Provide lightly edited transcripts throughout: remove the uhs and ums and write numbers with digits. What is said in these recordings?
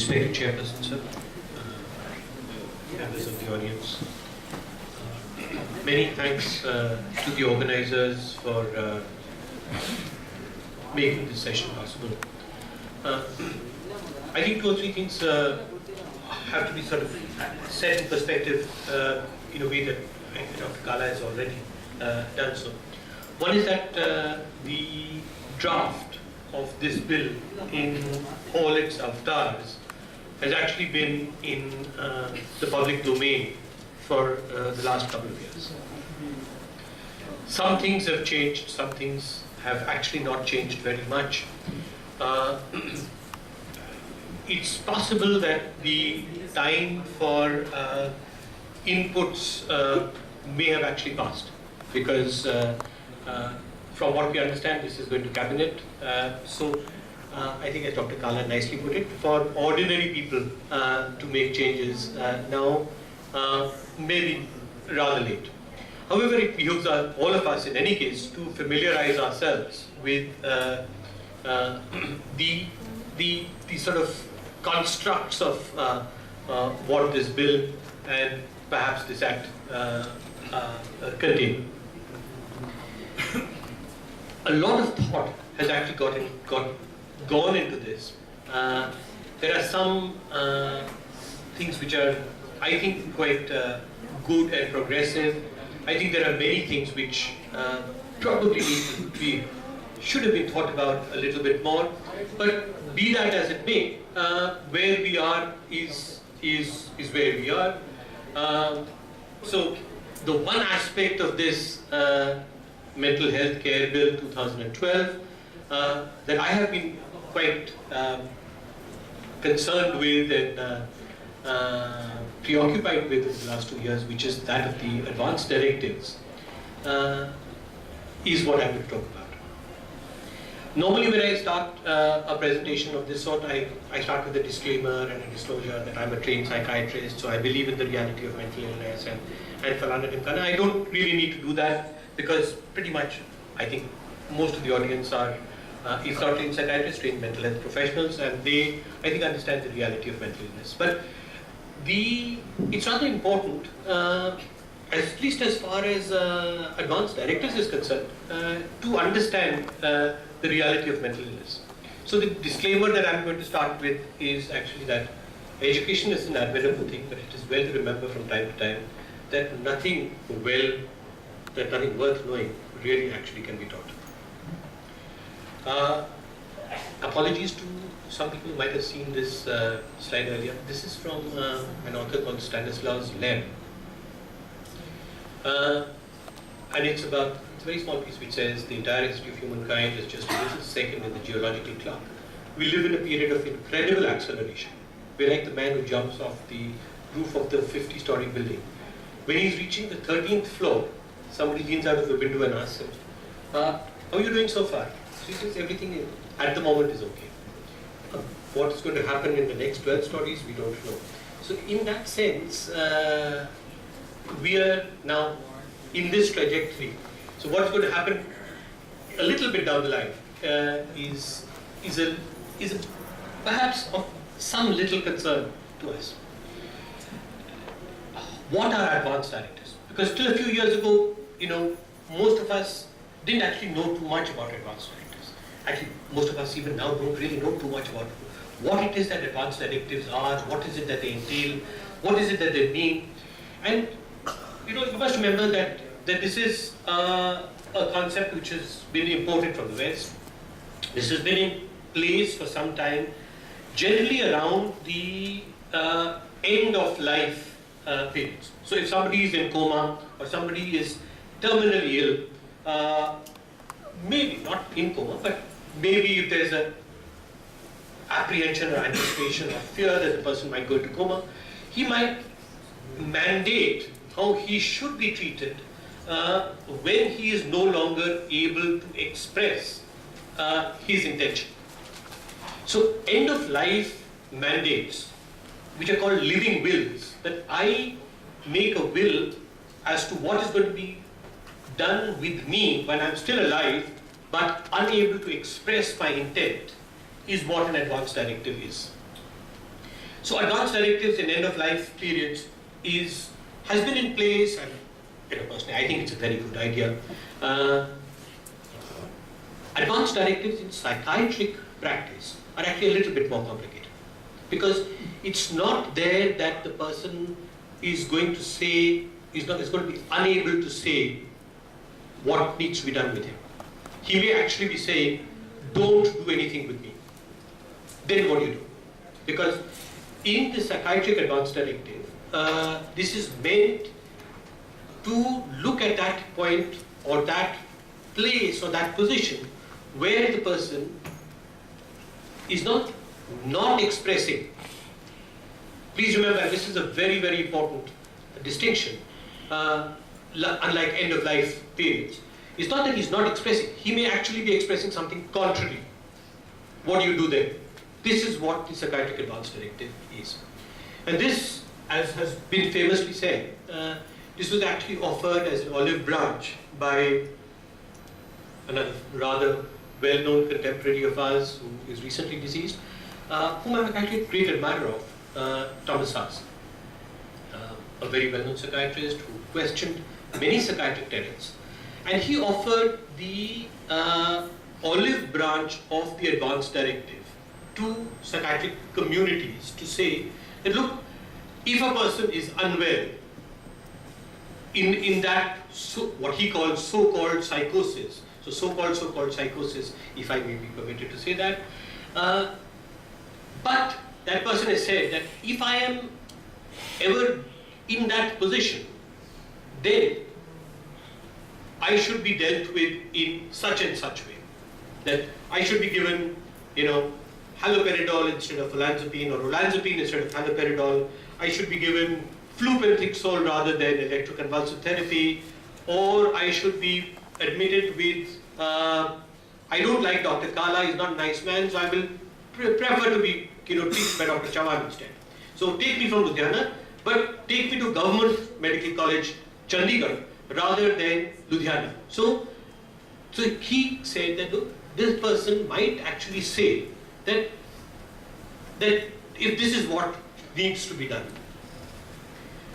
Respected Chairperson, sir, members of the audience, many thanks to the organizers for making this session possible. I think 2 or 3 things have to be sort of set in perspective in a way that Dr. Kala has already done so. One is that the draft of this bill in all its avatars has actually been in the public domain for the last couple of years. Some things have changed, some things have actually not changed very much. It's possible that the time for inputs may have actually passed, because from what we understand, this is going to cabinet. So I think, as Dr. Kala nicely put it, for ordinary people to make changes now may be rather late. However, it behooves all of us, in any case, to familiarize ourselves with the sort of constructs of what this bill and perhaps this act contain. A lot of thought has actually gone into this. There are some things which are, I think, quite good and progressive. I think there are many things which probably should have been thought about a little bit more. But be that as it may, where we are is where we are. So the one aspect of this Mental Health Care Bill 2012 that I have been quite concerned with and preoccupied with in the last 2 years, which is that of the advanced directives, is what I will talk about. Normally when I start a presentation of this sort, I start with a disclaimer and a disclosure that I'm a trained psychiatrist, so I believe in the reality of mental illness and falana timkana. I don't really need to do that, because pretty much I think most of the audience are, if not trained psychiatrists, trained mental health professionals, and they, I think, understand the reality of mental illness. But it's rather important, at least as far as advanced directives is concerned, to understand the reality of mental illness. So the disclaimer that I'm going to start with is actually that education is an admirable thing, but it is well to remember from time to time that nothing worth knowing really actually can be taught. Apologies to some people who might have seen this slide earlier. This is from an author called Stanislaus Lem. And it's a very small piece which says the entire history of humankind is just a little second in the geological clock. We live in a period of incredible acceleration. We're like the man who jumps off the roof of the 50-story building. When he's reaching the 13th floor, somebody leans out of the window and asks him, how are you doing so far? So he says, everything at the moment is okay. What is going to happen in the next 12 stories, we don't know. So in that sense, we are now in this trajectory. So what's going to happen a little bit down the line is perhaps of some little concern to us. What are advanced directives? Because till a few years ago, most of us didn't actually know too much about advanced directives. Actually, most of us even now don't really know too much about what it is that advanced directives are, what is it that they entail, what is it that they mean. And you must remember that this is a concept which has been imported from the West. This has been in place for some time, generally around the end of life periods. So if somebody is in coma or somebody is terminally ill, maybe not in coma, but maybe if there's an apprehension or anticipation or fear that the person might go into coma, he might mandate how he should be treated when he is no longer able to express his intention. So end of life mandates, which are called living wills, that I make a will as to what is going to be done with me when I'm still alive but unable to express my intent, is what an advanced directive is. So advanced directives in end-of-life periods has been in place, and personally I think it's a very good idea. Advanced directives in psychiatric practice are actually a little bit more complicated, because it's not there that the person is going to say, is going to be unable to say what needs to be done with him. He may actually be saying, don't do anything with me. Then what do you do? Because in the psychiatric advanced directive, this is meant to look at that point or that place or that position where the person is not expressing. Please remember, this is a very, very important distinction, unlike end-of-life periods. It's not that he's not expressing. He may actually be expressing something contrary. What do you do then? This is what the psychiatric advanced directive is. And this, as has been famously said, this was actually offered as an olive branch by another rather well-known contemporary of ours who is recently deceased, whom I'm actually a great admirer of, Thomas Szasz, a very well-known psychiatrist who questioned many psychiatric tenets. And he offered the olive branch of the advanced directive to psychiatric communities to say that, look, if a person is unwell in that what he calls so-called psychosis, so so-called psychosis, if I may be permitted to say that, but that person has said that if I am ever in that position, then I should be dealt with in such and such way. That I should be given, haloperidol instead of olanzapine, or olanzapine instead of haloperidol. I should be given flupentixol rather than electroconvulsive therapy, or I should be admitted with, I don't like Dr. Kala, he's not a nice man, so I will prefer to be treated by Dr. Chavan instead. So take me from Ludhiana, but take me to Government Medical College, Chandigarh, rather than Ludhiana. So he said that, look, this person might actually say that if this is what needs to be done.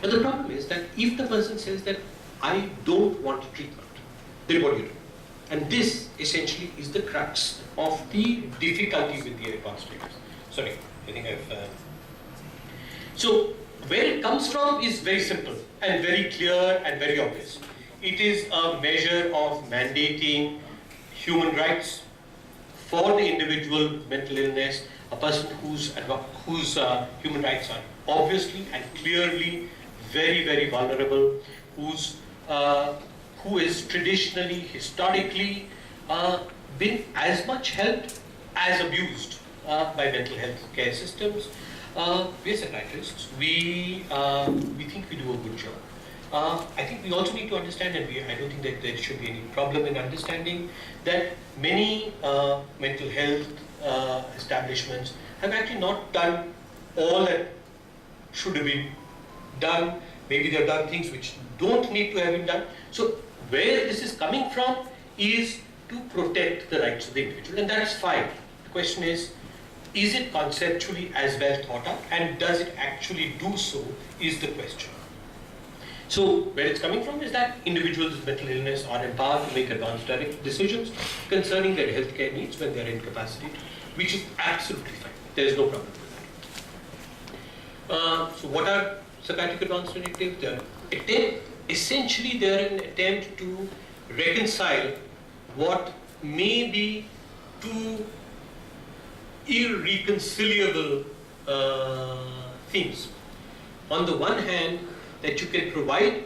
And the problem is that if the person says that I don't want treatment, then what do you do? And this essentially is the crux of the difficulty with the advanced directives. Sorry, I think I've... So where it comes from is very simple and very clear and very obvious. It is a measure of mandating human rights for the individual mental illness, a person whose human rights are obviously and clearly very, very vulnerable, who is traditionally, historically been as much helped as abused by mental health care systems. We are psychiatrists. We think we do a good job. I think we also need to understand, and I don't think that there should be any problem in understanding, that many mental health establishments have actually not done all that should have been done. Maybe they have done things which don't need to have been done. So where this is coming from is to protect the rights of the individual, and that's fine. The question is it conceptually as well thought out, and does it actually do so, is the question. So where it's coming from is that individuals with mental illness are empowered to make advanced direct decisions concerning their healthcare needs when they are incapacitated, which is absolutely fine. There is no problem with that. So what are psychiatric advanced directives? Essentially they are an attempt to reconcile what may be two irreconcilable things. On the one hand, that you can provide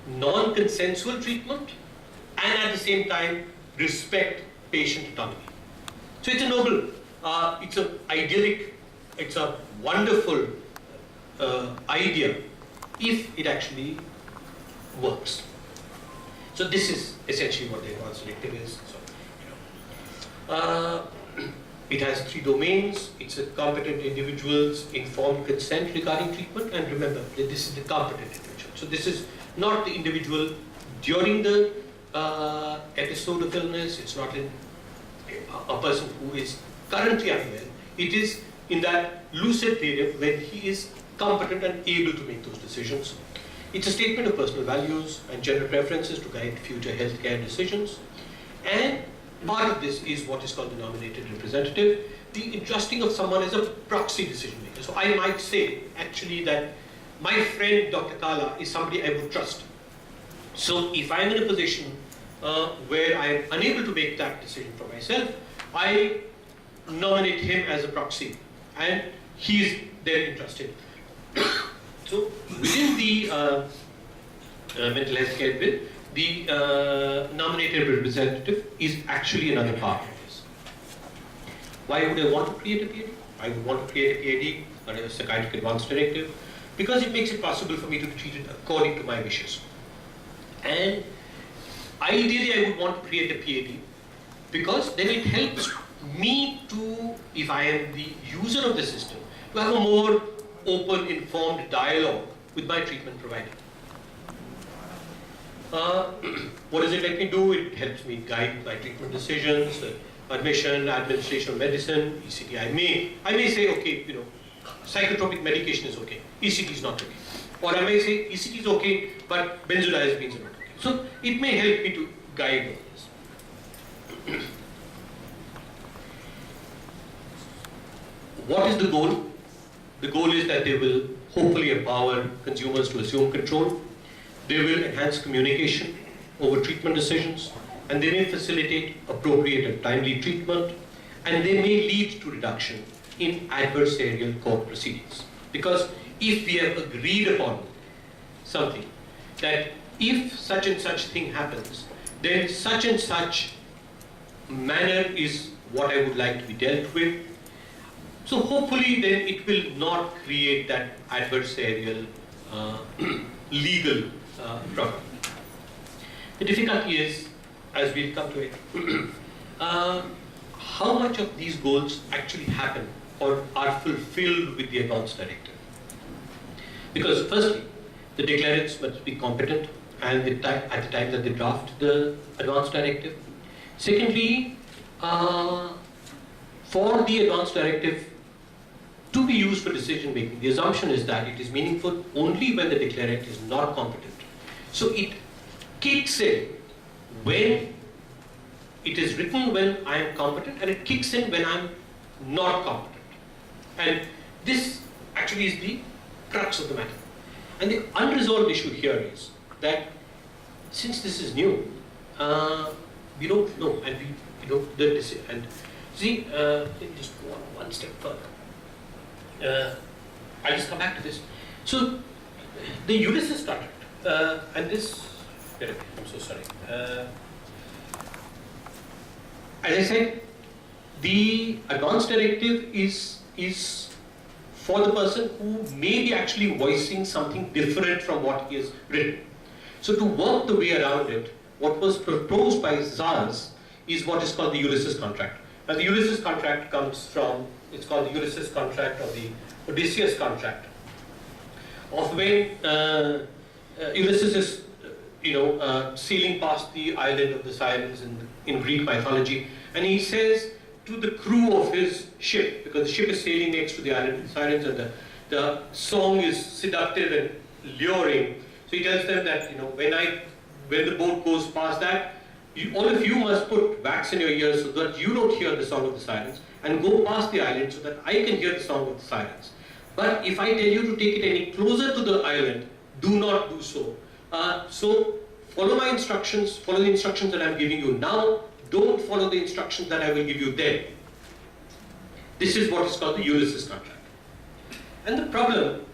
non-consensual treatment and at the same time respect patient autonomy. So it's a noble, it's an idyllic, it's a wonderful idea if it actually works. So this is essentially what the advanced directive is. So, it has 3 domains. It's a competent individual's informed consent regarding treatment, and remember that this is the competent individual. So this is not the individual during the episode of illness. It's not a person who is currently unwell. It is in that lucid period when he is competent and able to make those decisions. It's a statement of personal values and general preferences to guide future healthcare decisions. And part of this is what is called the nominated representative, the entrusting of someone as a proxy decision maker. So I might say actually that my friend Dr. Kala is somebody I would trust. So if I'm in a position where I am unable to make that decision for myself, I nominate him as a proxy and he is then entrusted. So within the mental health care bill, the nominated representative is actually another part of this. Why would I want to create a PAD? I would want to create a PAD, a psychiatric advance directive, because it makes it possible for me to be treated according to my wishes. And ideally I would want to create a PAD because then it helps me to, if I am the user of the system, to have a more open, informed dialogue with my treatment provider. What does it let me do? It helps me guide my treatment decisions, admission, administration of medicine, ECT. I may say, okay, psychotropic medication is okay, ECT is not okay. Or I may say, ECT is okay, but benzodiazepines are not okay. So it may help me to guide all this. What is the goal? The goal is that they will hopefully empower consumers to assume control. They will enhance communication over treatment decisions, and they may facilitate appropriate and timely treatment, and they may lead to reduction in adversarial court proceedings. Because if we have agreed upon something, that if such and such thing happens, then such and such manner is what I would like to be dealt with. So hopefully then it will not create that adversarial legal problem. The difficulty is, as we'll come to it, how much of these goals actually happen or are fulfilled with the advance directive. Because firstly, the declarants must be competent and at the time that they draft the advance directive. Secondly, for the advance directive to be used for decision making, the assumption is that it is meaningful only when the declarant is not competent. So it kicks in when it is written when I am competent, and it kicks in when I am not competent. And this actually is the crux of the matter. And the unresolved issue here is that since this is new, we don't know, and and see, let me just go on one step further. I'll just come back to this. So the Ulysses contract, and this, I'm so sorry. As I said, the advance directive is for the person who may be actually voicing something different from what he has written. So to work the way around it, what was proposed by ZARS is what is called the Ulysses contract. Now the Ulysses contract comes from, it's called the Ulysses contract or the Odysseus contract, of when Ulysses is sailing past the island of the Sirens in Greek mythology, and he says to the crew of his ship, because the ship is sailing next to the island of the Sirens, and the song is seductive and luring. So he tells them that when the boat goes past that, all of you must put wax in your ears so that you don't hear the song of the Sirens, and go past the island so that I can hear the song of the Sirens. But if I tell you to take it any closer to the island, do not do so. So follow my instructions, follow the instructions that I'm giving you now, don't follow the instructions that I will give you then. This is what is called the Ulysses contract. And the problem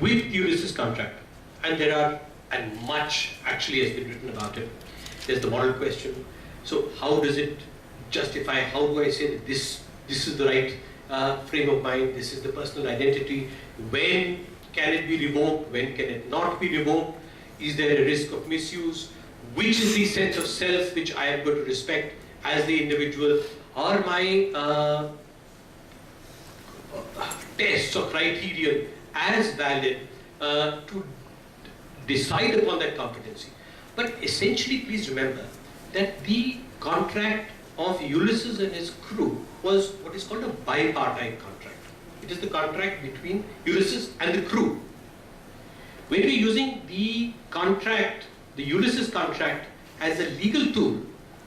with the Ulysses contract, and there are, and much actually has been written about it, there's the moral question. So how does it justify, how do I say that this is the right frame of mind, this is the personal identity, when can it be revoked, when can it not be revoked, is there a risk of misuse, which is the sense of self which I am going to respect as the individual, are my tests or criterion as valid to decide upon that competency. But essentially, please remember that the contract of Ulysses and his crew was what is called a bipartite contract. It is the contract between Ulysses and the crew. When we're using the contract, the Ulysses contract, as a legal tool,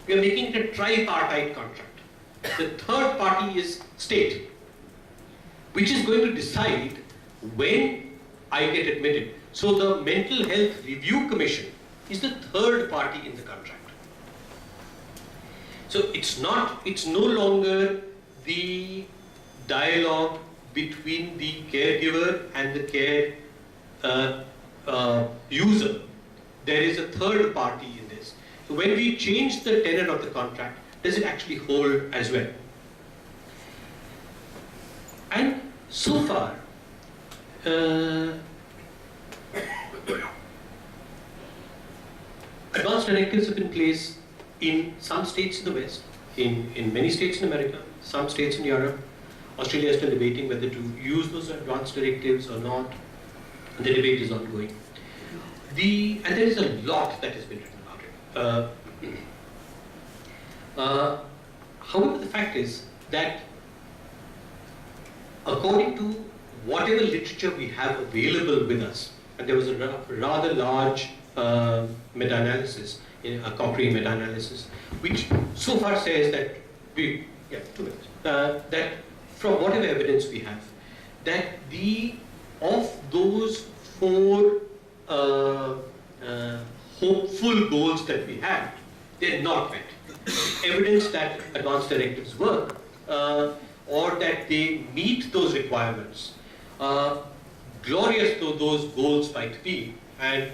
we are making it a tripartite contract. The third party is state, which is going to decide when I get admitted. So the Mental Health Review Commission is the third party in the contract. So it's no longer the dialogue between the caregiver and the care user. There is a third party in this. So when we change the tenor of the contract, does it actually hold as well? And so far, advance directives have been placed in some states in the West, in many states in America, some states in Europe. Australia is still debating whether to use those advance directives or not. The debate is ongoing. And there is a lot that has been written about it. However, the fact is that according to whatever literature we have available with us, and there was a rather large meta-analysis, a Cochrane meta-analysis, which so far says that that from whatever evidence we have, that of those 4 hopeful goals that we have, they're not met. Evidence that advance directives work, or that they meet those requirements, glorious though those goals might be, and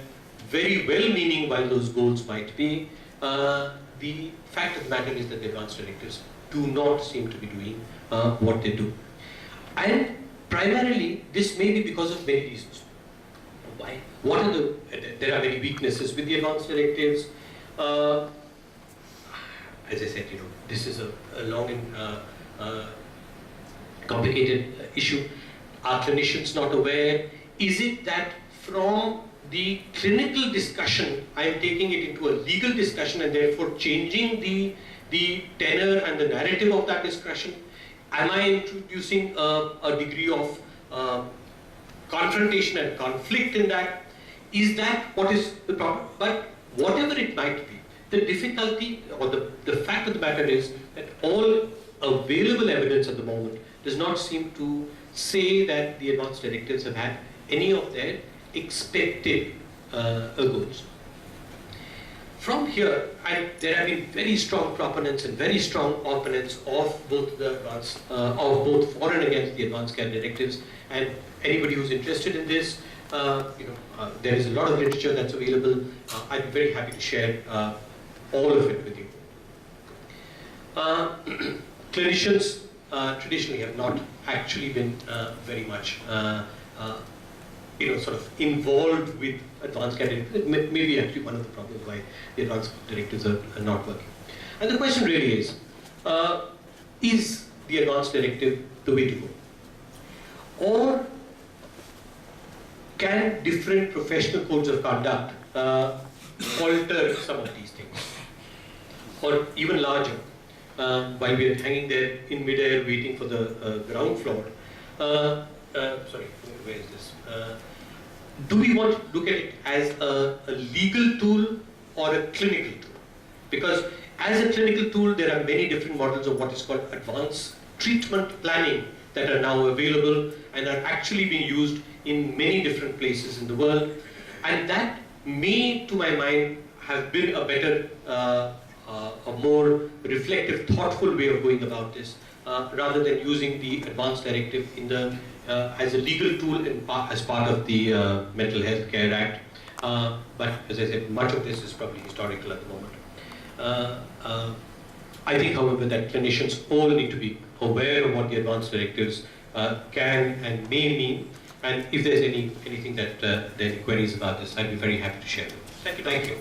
very well-meaning while those goals might be, the fact of the matter is that the advance directives do not seem to be doing what they do. And primarily, this may be because of many reasons. Why? There are many weaknesses with the advance directives. As I said, this is a long and complicated issue. Are clinicians not aware? Is it that from the clinical discussion, I am taking it into a legal discussion and therefore changing the tenor and the narrative of that discussion? Am I introducing a degree of confrontation and conflict in that? Is that what is the problem? But whatever it might be, the difficulty or the fact of the matter is that all available evidence at the moment does not seem to say that the advance directives have had any of their expected goals. From here, there have been very strong proponents and very strong opponents of both the advance, of both for and against the advance care directives. And anybody who's interested in this, there is a lot of literature that's available. I'd be very happy to share all of it with you. Clinicians traditionally have not actually been very much sort of involved with advanced care directives. It may be actually one of the problems why the advanced directives are not working. And the question really is the advanced directive the way to go? Or can different professional codes of conduct alter some of these things? Or even larger, while we are hanging there in midair waiting for the ground floor. Sorry, where is this? Do we want to look at it as a legal tool or a clinical tool? Because as a clinical tool, there are many different models of what is called advanced treatment planning that are now available and are actually being used in many different places in the world. And that may, to my mind, have been a better, a more reflective, thoughtful way of going about this, rather than using the advanced directive in the as a legal tool as part of the Mental Health Care Act. But as I said, much of this is probably historical at the moment. I think, however, that clinicians all need to be aware of what the advanced directives can and may mean. And if there's anything that there are queries about this, I'd be very happy to share them. Thank you.